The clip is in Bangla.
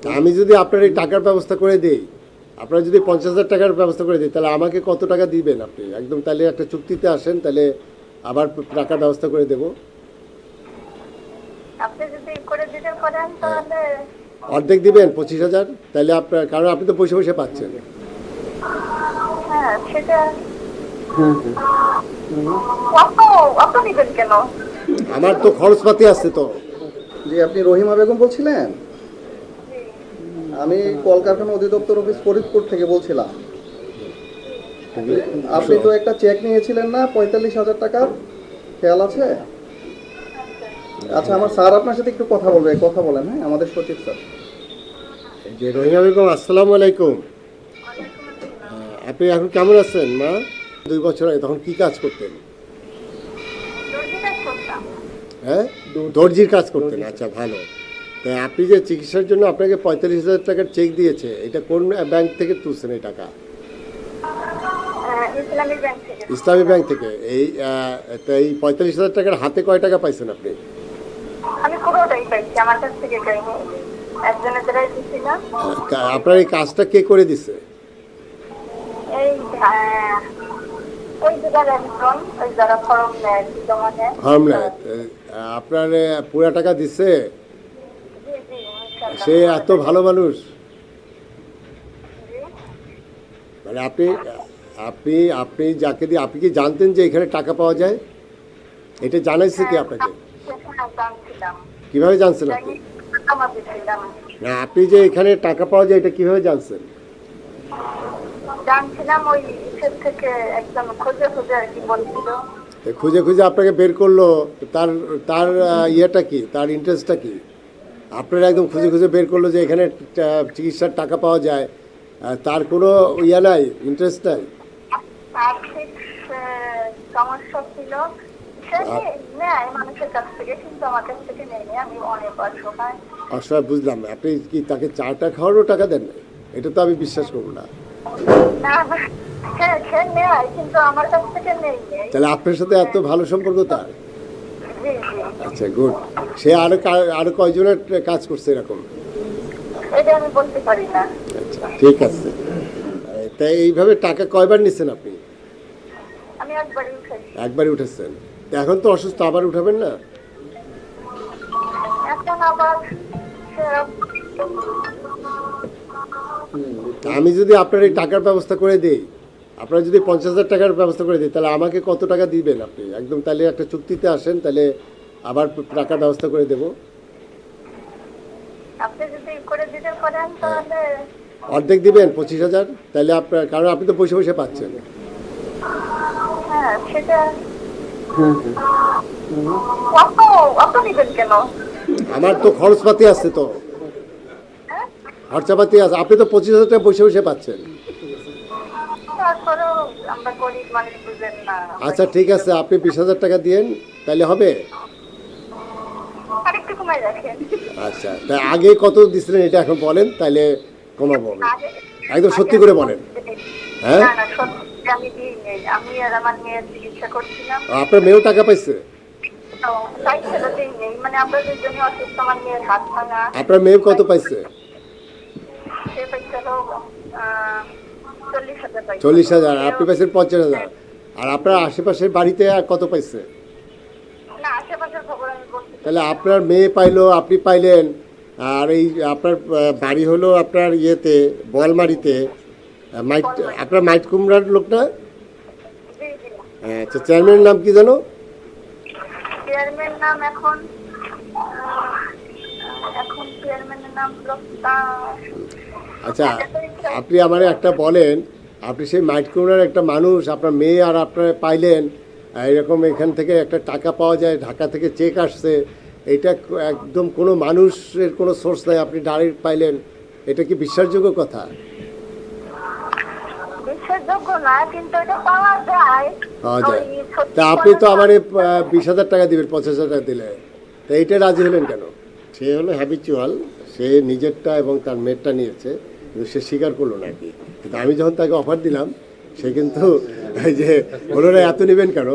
আমি যদি আপনার এই টাকার ব্যবস্থা করে দিই, আপনারা যদি 50,000 টাকার ব্যবস্থা করে দিই, তাহলে আমাকে কত টাকা দিবেন আপনি? একদম তাহলে একটা চুক্তিতে আসেন, তাহলে আবার টাকার ব্যবস্থা করে দেবো। আপনি যদি করে দিতে পারেন তাহলে অর্ধেক দিবেন 25,000, তাহলে আপনার, কারণ আপনি তো বসে বসে পাচ্ছেন। হ্যাঁ সেটা অত নিবেন কেন? আমার তো খরচপাতি আছে তো। জি, আপনি রহিমা বেগম বলছিলেন? আমি কলকারখানা অধিদপ্তর অফিস ফরিদপুর থেকে বলছিলাম। আপনি তো একটা চেক নিয়েছিলেন না 45,000 টাকার, খেয়াল আছে? আচ্ছা, আমার স্যার আপনার সাথে একটু কথা বলবে, কথা বলেন। হ্যাঁ, আমাদের সচিব স্যার। যে রহিমা বেগম, আসসালামু আলাইকুম। আপনি এখন কেমন আছেন মা? 2 বছর আগে তখন কি কাজ করতেন? হ্যাঁ, দর্জির কাজ করতেন। আচ্ছা, ভালো। তাই আপনি যে চিকিৎসার জন্য আপনাকে 45,000 টাকার চেক দিয়েছে, এটা কোন ব্যাংক থেকে তুলছেন এই টাকা? ইসলামী ব্যাংক থেকে। এই 45,000 টাকার হাতে কয় টাকা পাইছেন আপনি? আমি পুরোটাই পাইছি, আমার কাছ থেকে পাইনি, একজনের দ্বারাই দিছিলাম। আপনার এই কাজটা কে করে দিছে? এই ওই জায়গার একজন, ওই যারা ফর্ম নেয় জমা নেয়। ফর্ম নেয়। আপনার পুরা টাকা দিছে? সে এত ভালো মানুষ? মানে আপনি আপনি আপনি যাকে দিয়ে, আপনি কি জানতেন যে এখানে টাকা পাওয়া যায়? এটা জানাইছে কি আপনাকে? কিভাবে জানছেন আপনি? না, আপনি যে এখানে টাকা পাওয়া যায় এটা কিভাবে জানছেন? জানছিলাম, ওই ইসের থেকে একদম খুঁজে খুঁজে আর কি বলছিল। খুঁজে খুঁজে আপনাকে বের করলো, তার তার ইয়েটা কি, তার ইন্টারেস্টটা কি? আপনারা একদম খুঁজে খুঁজে বের করলো যে এখানে চিকিৎসার টাকা পাওয়া যায়, তার কোনো ইয়ে নাই, ইন্টারেস্ট নাই? আর্থিক সমস্যা ছিল, সে নেয় মানুষের কাছ থেকে, কিন্তু আমার কাছ থেকে নেয়নি। আমি অনেক অসহায়। অসহায়, বুঝলাম। আপনি কি তাকে চাটা খাওয়ারও টাকা দেন না? এটা তো আমি বিশ্বাস করবো না। না না, সে নেয় কিন্তু আমার কাছ থেকে নেই। তাহলে আপনার সাথে এত ভালো সম্পর্ক তার? জি জি। আচ্ছা, গুড। সে আরো কয়জনের কাজ করছে এরকম? এটা আমি বলতে পারি না। আচ্ছা, ঠিক আছে। তাই এইভাবে টাকা কয়বার নিচ্ছেন আপনি? আমি একবারই উঠেছি। একবারই উঠেছেন। এখন তো অসুস্থ, আবার উঠাবেন না? এখন আবার আমি যদি আপনার এই টাকার ব্যবস্থা করে দিই, আপনারা যদি 50,000 টাকার ব্যবস্থা করে দিই, তাহলে আমাকে কত টাকা দিবেন আপনি? একদম তাহলে একটা চুক্তিতে আসেন, তাহলে আবার টাকার ব্যবস্থা করে দেবো। আপনি যদি করে দিতে পারেন তাহলে অর্ধেক দিবেন 25,000, তাহলে আপনার, কারণ আপনি তো বসে বসে পাচ্ছেন। হ্যাঁ সেটা অত নিবেন কেন? আমার তো খরচপাতি আছে তো, খরচাপাতি আছে। আপনি তো 25,000 টাকা বসে বসে পাচ্ছেন। তারপরেও আমরা গরিব মানুষ, বুঝেন না। আচ্ছা, ঠিক আছে, আপনি 20,000 টাকা দিয়েন, তাহলে হবে? আরেকটু কমাই রাখেন। আচ্ছা, তা আগে কত দিছিলেন এটা এখন বলেন, তাহলে কমাবো আমি। একদম সত্যি করে বলেন। হ্যাঁ, না না, সত্যি আমি দিইনি। আমি আর আমার মেয়ের চিকিৎসা করছিলাম। আপনার মেয়েও টাকা পাইছে? তো তাই ছেলে দিইনি, মানে আমরা দুজনই অসুস্থ। আমার মেয়ের হাত ভাঙা। আপনার মেয়ে কত পাইছে? সে পাইছিল 40,000 পাইছে। 40,000। আপনি পাইছেন 50,000। আর আপনার আশেপাশের বাড়িতে আর কত পাইছে? না, আশেপাশের খবর আমি বলতে। তাহলে আপনার মেয়ে পাইলো, আপনি পাইলেন, আর এই আপনার বাড়ি হলো আপনার ইয়েতে, বলমারিতে, মাইট, আপনার মাইট কুমড়ার লোকটা। জি জি। আচ্ছা, চেয়ারম্যানের নাম কি জানো? চেয়ারম্যান নাম এখন এখন চেয়ারম্যানের নাম আচ্ছা, আপনি আমার একটা বলেন, আপনি সেই মাইট কুমড়ার একটা মানুষ, আপনার মেয়ে আর আপনার পাইলেন, এরকম এখান থেকে একটা টাকা পাওয়া যায়, ঢাকা থেকে চেক আসছে, এটা একদম কোনো মানুষের কোনো সোর্স নাই, আপনি ডাইরেক্ট পাইলেন, এটা কি বিশ্বাসযোগ্য কথা? বিশ্বাসযোগ্য না, কিন্তু এটা পাওয়া যায়। পাওয়া যায়। তা আপনি তো আমার 20,000 টাকা দিবেন, 50,000 টাকা দিলে, তা এইটা রাজি হলেন কেন? সে হলো হ্যাবিচুয়াল, সে নিজেরটা এবং তার মেয়েরটা নিয়েছে, কিন্তু সে স্বীকার করলো না কি। কিন্তু আমি যখন তাকে অফার দিলাম, সে কিন্তু এই যে হলো না, এত নেবেন কেন?